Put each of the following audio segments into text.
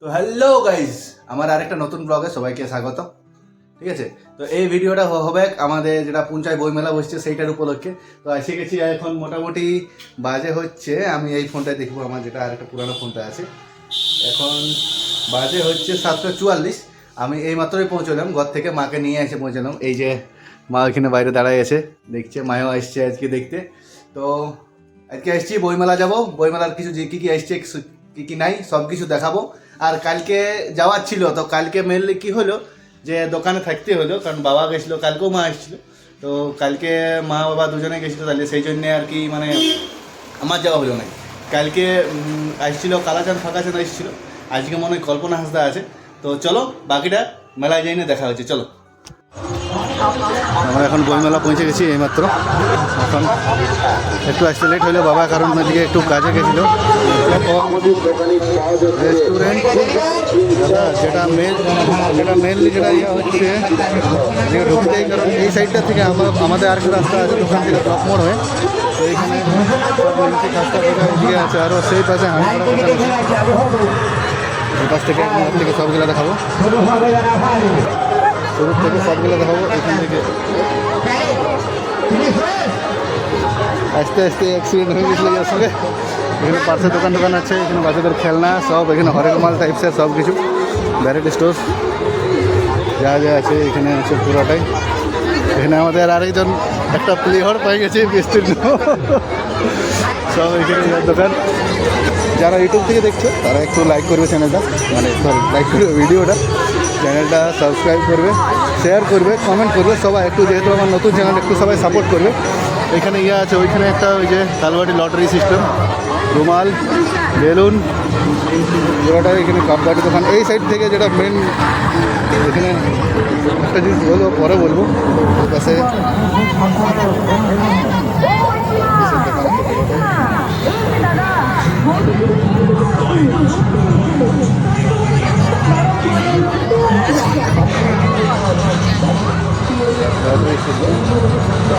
তো hello guys, আমার আরেকটা নতুন ব্লগে সবাইকে স্বাগত। ঠিক আছে, তো এই ভিডিওটা হবে আমাদের যেটা পুঞ্চায় বইমেলা বসছে সেইটার উপলক্ষে। তো এসে গেছি, এখন মোটামুটি বাজে হচ্ছে, আমি এই ফোনটায় দেখবো, আমার যেটা আরেকটা পুরানো ফোনটা আছে। এখন বাজে হচ্ছে 7:44। আমি এই মাত্রই পৌঁছলাম ঘর থেকে, মাকে নিয়ে এসে পৌঁছলাম। এই যে মা ওইখানে বাইরে দাঁড়ায় আছে, দেখছে, মায়ও আসছে আজকে দেখতে। তো আজকে আসছি বইমেলা যাব, বইমেলার কিছু যে কী কী আসছে কী কী নাই সব কিছু দেখাবো। আর কালকে যাওয়ার ছিল, তো কালকে মেনলি কী হলো যে দোকানে থাকতে হলো, কারণ বাবা গেছিলো, কালকেও মা এসেছিলো। তো কালকে মা বাবা দুজনে গেছিলো, তাহলে সেই জন্যে আর কি মানে আমার যাওয়া হলো না। কালকে আসছিলো কালাচাঁদ ফাঁকাচাঁদ এসেছিলো, আজকে মনে হয় কল্পনা হাসদা আছে। তো চলো বাকিটা মেলায় যাই না, দেখা হচ্ছে, চলো। আমরা এখন বইমেলা পৌঁছে গেছি এইমাত্র। এখন একটু আসতে লেট হইলো বাবা, কারণ ওদিকে একটু কাজে গেছিলো। রেস্টুরেন্ট যেটা মেনলি যেটা ইয়ে হচ্ছে যে ঢুকতেই, কারণ এই সাইডটা থেকে আমাদের আরেকটা রাস্তা আছে দোকান থেকে ব্লক মোড় হয়ে, তো এইখানে কাজটা এদিকে আছে, আরও সেই পাশে হাঁড়ি এই পাশ থেকে সবগুলো দেখাবো, শুরু থেকে সবগুলো দেখাবো। এখান থেকে আস্তে আস্তে অ্যাক্সিডেন্ট হয়ে গেছিলো এর সঙ্গে। এখানে পার্সের দোকান আছে, এখানে বাচ্চাদের খেলনা সব, এখানে হরেক মাল টাইপসের সব কিছু, ভ্যারাইটি স্টোর যা যা আছে এখানে আছে পুরোটাই। এখানে আমাদের আরেকজন একটা প্লেয়ার পাই গেছে বিস্তীর্ণ, সব এখানে দোকান। যারা ইউটিউব থেকে দেখছো তারা একটু লাইক করবে চ্যানেলটা, মানে সরি লাইক করবে ভিডিওটা, চ্যানেলটা সাবস্ক্রাইব করবে, শেয়ার করবে, কমেন্ট করবে সবাই একটু, যেহেতু আমার নতুন চ্যানেল একটু সবাই সাপোর্ট করবে। এখানে ইয়ে আছে, ওইখানে একটা ওই যে তালবাটি লটারি সিস্টেম, রুমাল, বেলুন, পুরোটাই এখানে কাপবাটি দোকান। এই সাইড থেকে যেটা মেন, এখানে একটা জিনিস বলবো, পরে বলবো, পাশে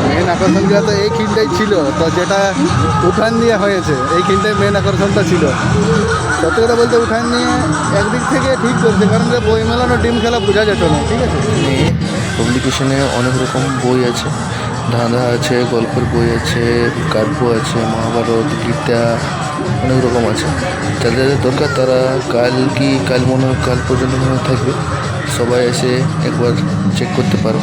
মেন আকর্ষণটা তো এই খিলটাই ছিল, তো যেটা উঠান দিয়ে হয়েছে এই খিলটাই মেন আকর্ষণটা ছিল। সত্যি কথা বলতে উঠান নিয়ে একদিক থেকে ঠিক করছে, কারণ যে বই মেলানো ডিম খেলা বোঝা যেত না। ঠিক আছে, পাবলিকেশনে অনেক রকম বই আছে, ধাঁধা আছে, গল্পের বই আছে, কাব্য আছে, মহাভারত, গীতা, অনেক রকম আছে। যাদের দরকার তারা কাল পর্যন্ত মনে থাকবে, সবাই এসে একবার চেক করতে পারো।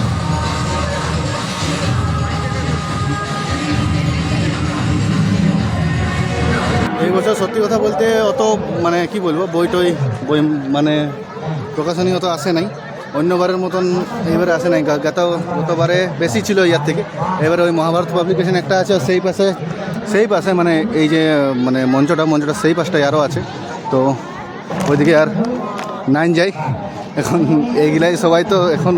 এই বছর সত্যি কথা বলতে অত মানে কি বলবো, বই মানে প্রকাশনী অত আসে নাই, অন্যবারের মতন এইবারে আসে নাই। গতবারে বেশি ছিল ইয়ার থেকে। এবারে ওই মহাভারত পাবলিকেশন একটা আছে, সেই পাশে মানে এই যে মানে মঞ্চটা সেই পাশটাই আরও আছে। তো ওইদিকে আর নাইন যাই, এখন এইগুলাই সবাই তো এখন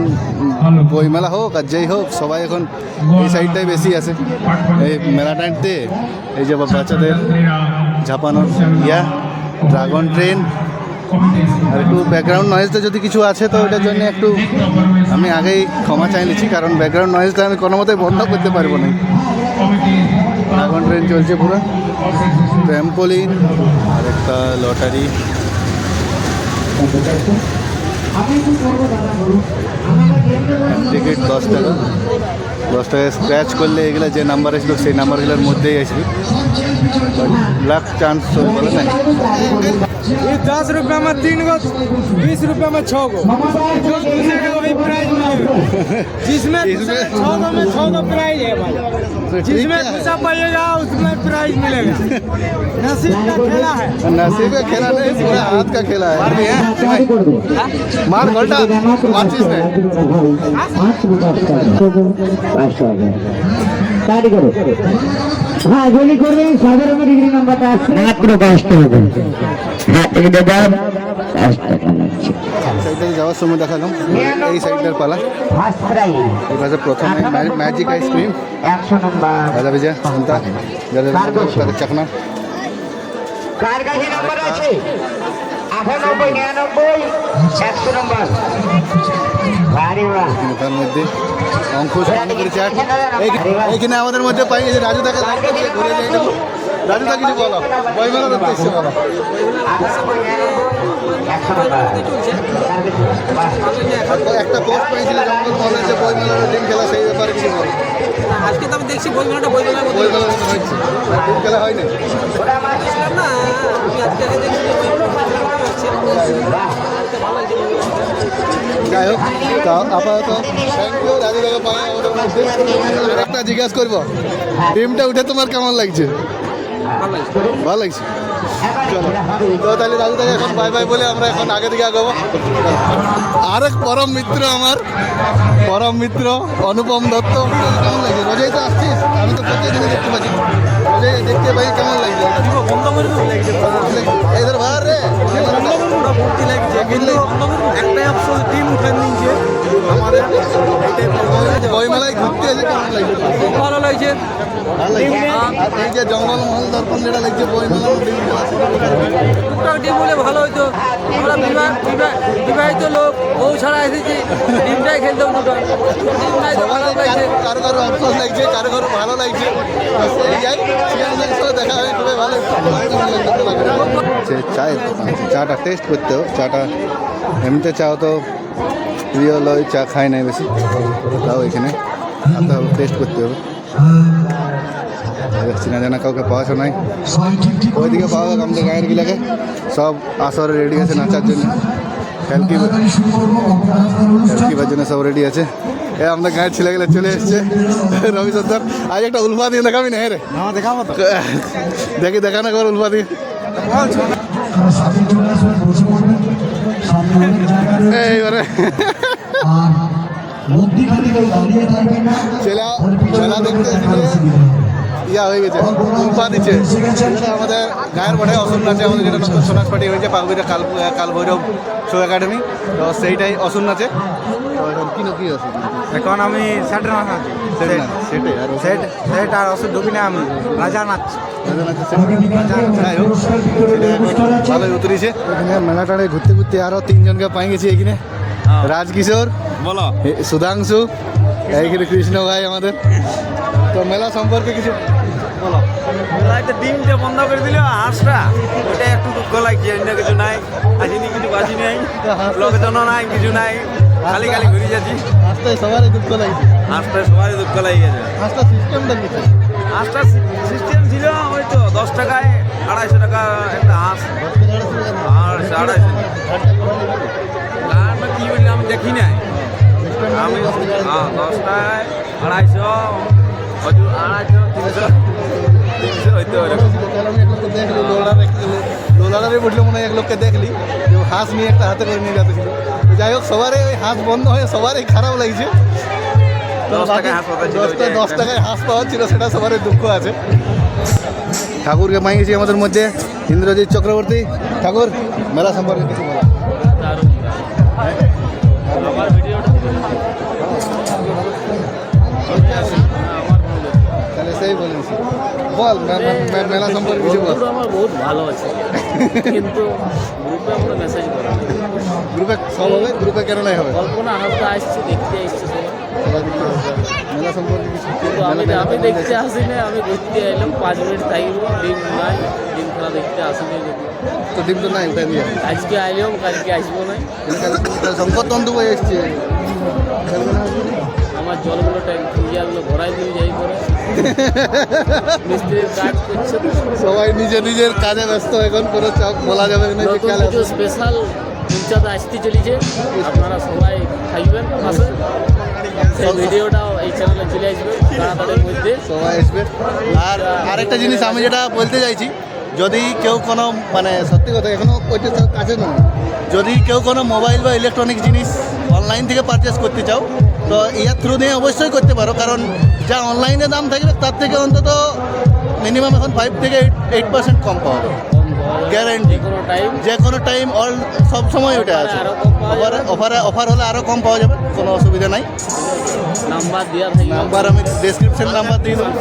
বইমেলা হোক আর যেই হোক, সবাই এখন এই সাইডটাই বেশি আছে এই মেলা টাইমতে। এই যে বাচ্চাদের ঝাঁপানোর ড্রাগন ট্রেন, আর একটু ব্যাকগ্রাউন্ড নয়েজটা যদি কিছু আছে তো ওইটার জন্য একটু আমি আগেই ক্ষমা চাই নিচ্ছি, কারণ ব্যাকগ্রাউন্ড নয়েজটা আমি কোনো মতেই বন্ধ করতে পারবো না। ড্রাগন ট্রেন চলছে পুরো, ট্র্যাম্পোলিন আর একটা লটারি। টিকিট 10 টাকা, 10 টাকায় স্ক্র্যাচ করলে এগুলো যে নাম্বার আসলো সেই নাম্বারগুলোর মধ্যেই আসবে, লাখ চান্স বলে না। ये 10 रुपये में 3 गो, 20 रुपये में 6 गो, जो पूछेगा वही प्राइज मिलेगा। जिसमें 6 गो में 6 गो प्राइज है भाई, जिसमें पैसा पाइएगा उसमें प्राइज मिलेगा। नसीब का खेला है, नसीब का खेला नहीं, पूरा हाथ का खेला है। मार घोटा माचिस में হ্যাঁ গুলি করবে, 17 ডিগ্রি নাম্বারটা আসছে মাত্র 10 টাকা। হ্যাঁ এই দাদা 10 টাকা লাগছে। সাইডে যাওয়ার সময় দেখালাম এই সাইডের পালা, এই পাশে প্রথমে ম্যাজিক আইসক্রিম 100 নাম্বার ভাজা ভেজা চিন্তা যাদের চাকনা। কার কাছে নাম্বার আছে? 98 99 100 নাম্বার। তার মধ্যে অঙ্কুশ চাট, এইখানে আমাদের মধ্যে পাই গেছে রাজু তাকে ঘুরে যাই। রাজু তা কিছু বলো, বইমেলা দেখতে এসছে বলো। একটা পোস্ট পেয়েছিল জঙ্গল মহলে যে বই মেলার ডিম খেলা, সেই ব্যাপারে কিছু বলো। আজকে তো আমি দেখছি বই মেলাটা বই মেলার বই মেলার মতো হচ্ছে, ডিম খেলা হয়নি। দেখছিলাম না, আমি আজকে দেখছি যাই হোক, তা আপাতত থ্যাংক ইউ রাজু দাদা পাই আমাদের মধ্যে। আর একটা জিজ্ঞাসা করবো, ডিমটা উঠে তোমার কেমন লাগছে? ভালো লাগছে। চলো তো তাহলে রাজু দাদা এখন বাই বাই বলে আমরা এখন আগে দিকে আগাবো। আরেক পরম মিত্র আমার, পরম মিত্র অনুপম দত্ত। কেমন লাগছে? রোজাই তো আসছিস, আমি তো প্রত্যেকদিনই দেখতে পাচ্ছি। রোজাই দেখতে পাই, কেমন লাগছে? এদের ভার রে বই মেলায় ঘুরতে এসে কেমন লাগছে? খুব ভালো লাগছে। ভালো লাগছে। আর এই যে জঙ্গল মহল দর্পণ যেটা লাগছে বই মেলা টুকটাক ডিম হলে ভালো হইতো। আমরা বিবাহিত লোক, বউ ছাড়া এসেছি, ডিমটাই খেলতাম দুটো। ডিম নাই তো ভালো লাগছে। কারো কারো আফসোস লাগছে, কারো কারো ভালো লাগছে। এই যাই সিয়ানদের সাথে দেখা হয়, খুবই ভালো। চায়ের দোকান, চাটা টেস্ট করতে হবে। চাটা এমনিতে চাও তো প্রিয় লয়, চা খাই নাই বেশি, তাও এখানে আনতে হবে, টেস্ট করতে হবে। চেনা জানা কাউকে পাওয়া নাই, ওইদিকে পাওয়া যাবে। আমাদের গায়ের গিলাকে সব আসরে রেডি আছে নাচার জন্য, খেলকিবার জন্য সব রেডি আছে। এ আমাদের গায়ের ছেলেগুলো চলে এসছে। রবি সর্দার আজ একটা উলফা দিয়ে দেখাবি না? হ্যাঁ রে, দেখাবো তো, দেখি দেখানো কর উলফা দিয়ে। এইবারে ছেলা দেখতে ইয়া হয়ে গেছে, উলফা দিচ্ছে। আমাদের গায়ের বটে অসুর নাচে, আমাদের যেটা নতুন সোনাস পার্টি হয়েছে পাকুড়িতে কাল ভৈরব শো একাডেমি, তো সেইটাই অসুর নাচে। কি আছে এখন আমি সেটের মাথা সেট আর ওষুধ ঢুকি না, আমি রাজা নাচছি। ভালোই উতরিছে। এখানে মেলাটারে ঘুরতে ঘুরতে আরো তিনজনকে পাই গেছি। এখানে রাজকিশোর, বলো, সুধাংশু, এইখানে কৃষ্ণ ভাই আমাদের। তো মেলা সম্পর্কে কিছু বলো। মেলাতে ডিমটা বন্ধ করে দিল, হাঁসটা ওইটা একটু দুঃখ লাগছে। অন্য কিছু নাই, আসিনি কিছু বাজি নাই, লোকজন নাই, কিছু নাই, খালি খালি ঘুরে যাচ্ছি। হাঁসটাই সবারই দুঃখ লাগছে। হাঁসটা সবারই দুঃখ লাগে গেছে। হাঁসটা সিস্টেমটা কিছু, হাঁসটার সিস্টেম ছিল ওই তো 10 টাকায় 250 টাকা একটা হাঁস। আর 250 কারণ কি বললি আমি দেখি নাই। আমি 10 টাকায় 250, 250, 300 হইতে পারে। দেখলি লোলারে বসলে মনে হয় এক লোককে দেখলি যে হাঁস নিয়ে একটা হাতে করে নিয়ে যাচ্ছিল। যাই হোক, সবারই ওই হাঁস বন্ধ হয়ে সবারই খারাপ লাগছে। 10 টাকায় হাঁস পাতা ছিল, 10 টাকায় হাঁস পাওয়া ছিল, সেটা সবারই দুঃখ আছে। ঠাকুরকে পাই গেছি আমাদের মধ্যে, ইন্দ্রজিৎ চক্রবর্তী। ঠাকুর মেলা সম্পর্কে কিছু বলো। তাহলে সেই বলেন, বল মেলা সম্পর্কে কিছু বল। আমার বহুত ভালো আছে, কিন্তু গ্রুপে আমরা মেসেজ করি। গ্রুপে সব হবে, গ্রুপে কেন নাই হবে? কল্পনা হাসতে আসছে, দেখতে আসছে সবাই। মেলা সম্পর্কে কিছু, কিন্তু আমি দেখতে আসি না, আমি ঘুরতে এলাম 5 মিনিট থাকবো। ডিম নাই, ডিম খেলা দেখতে আসিনি। তো ডিম তো নাই, ওটাই নিয়ে আজকে আইলাম, কালকে আসবো না। শঙ্কর তন্তু বই এসছে। আমার জলগুলো ট্যাঙ্কিগুলো ভরাই দিয়ে যাই করে মিস্ত্রির কাজ করছে তো। সবাই নিজের নিজের কাজে ব্যস্ত, এখন কোনো চক বলা যাবে না। নতুন কিছু স্পেশাল পঞ্চায়েত আসতে চলেছে, আপনারা সবাই থাকবেন পাশে। সেই ভিডিওটাও এই চ্যানেলে চলে আসবে তাড়াতাড়ির মধ্যে, সবাই আসবে। আর আরেকটা জিনিস আমি যেটা বলতে চাইছি, যদি কেউ কোনো মানে সত্যি কথা এখনও ওইটা কাছে নয়, যদি কেউ কোনো মোবাইল বা ইলেকট্রনিক জিনিস অনলাইন থেকে পারচেস করতে চাও, তো ইয়ার থ্রু দিয়ে অবশ্যই করতে পারো। কারণ যা অনলাইনে দাম থাকবে তার থেকে অন্তত মিনিমাম এখন 5 থেকে 8% কম পাওয়া যাবে, গ্যারেন্টি। যে কোনো টাইম অল সব সময় ওটা আছে। অফার হলে আরও কম পাওয়া যাবে, কোনো অসুবিধা নাই। নাম্বার দেওয়া থাকবে, নাম্বার আমি ডেসক্রিপশন নাম্বার দিয়ে দেবো,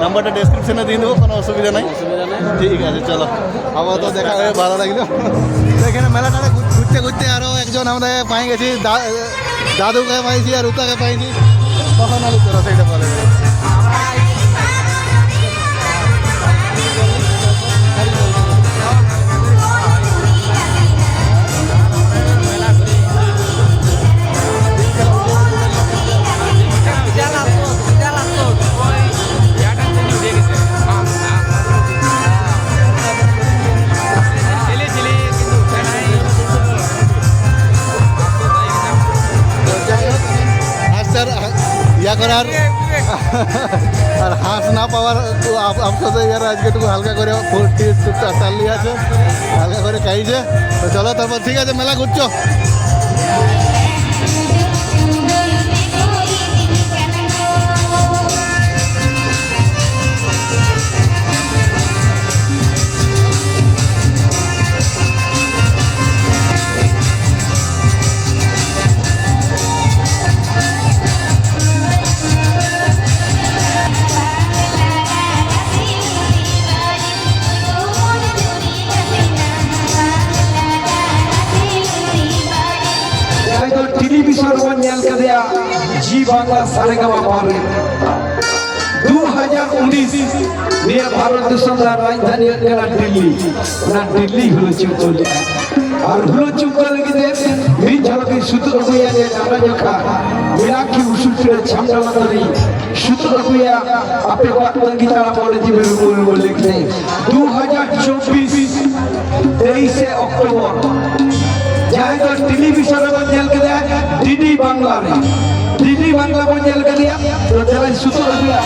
নাম্বারটা ডেসক্রিপশনে দিয়ে দেবো, কোনো অসুবিধা নাই। ঠিক আছে, চলো আবার তো দেখা হয়ে ভালো লাগলো। এখানে মেলাটাতে ঘুরতে ঘুরতে আরও একজন আমরা পাই গেছি, দাদুকে পাইছি আর উতাকে পাইছি। কখন আলু তোরা সেইটা বলে তারপরে আর হাঁস না পাওয়ার আফসোসে এর আজকে একটু হালকা করে টালি আছে, হালকা করে খাইছে। তো চলো তারপর ঠিক আছে, মেলা ঘুরছো। टेलीविजन पर नेल कदिया जी बांग्ला सारेगामा पारे 2019 ने भारत देश राजधानी कना दिल्ली हलो चुकले और हलो चुकले लगे मिन झलके सूत्र गुया ने जाना जखा मिलाकी उसूल छमड़ा मतरी सूत्र गुया अपने बात गीता बोले जी बोले लिखते 2024 23 अक्टूबर जहाँ तो टेलीविजन पर नेल के दिया डीडी बांग्ला पर नेल के दिया तो चला सूत्र गुया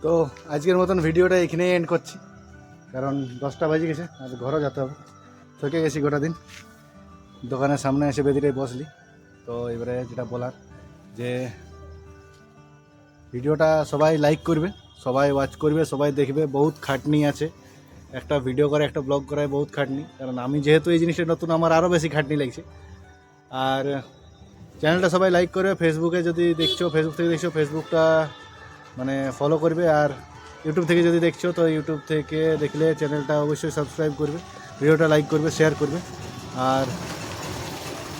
তো আজকের মতন ভিডিওটা এখানেই এন্ড করছি, কারণ 10টা বাজে গেছে আর ঘরও যেতে হবে। থকে গেছি গোটা দিন, দোকানের সামনে এসে বেদিটাই বসলি। তো এবারে যেটা বলার যে ভিডিওটা সবাই লাইক করবে, সবাই ওয়াচ করবে, সবাই দেখবে। বহুত খাটনি আছে একটা ভিডিও করে, একটা ব্লগ করায় বহুত খাটনি। কারণ আমি যেহেতু এই জিনিসটা নতুন, আমার আরও বেশি খাটনি লাগছে। আর চ্যানেলটা সবাই লাইক করবে। ফেসবুকে যদি দেখছো, ফেসবুক থেকে দেখছো, ফেসবুকটা মানে ফলো করবে। আর ইউটিউব থেকে যদি দেখছো তো ইউটিউব থেকে দেখলে চ্যানেলটা অবশ্যই সাবস্ক্রাইব করবে, ভিডিওটা লাইক করবে, শেয়ার করবে। আর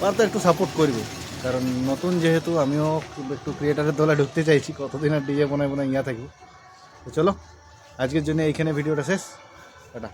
পারতে একটু সাপোর্ট করবে, কারণ নতুন যেহেতু আমিও একটু ক্রিয়েটারের দলে ঢুকতে চাইছি। কতদিন আর ডিজে বানায় ইয়া থাকবো। তো চলো আজকের জন্য এইখানে ভিডিওটা শেষ। টাটা।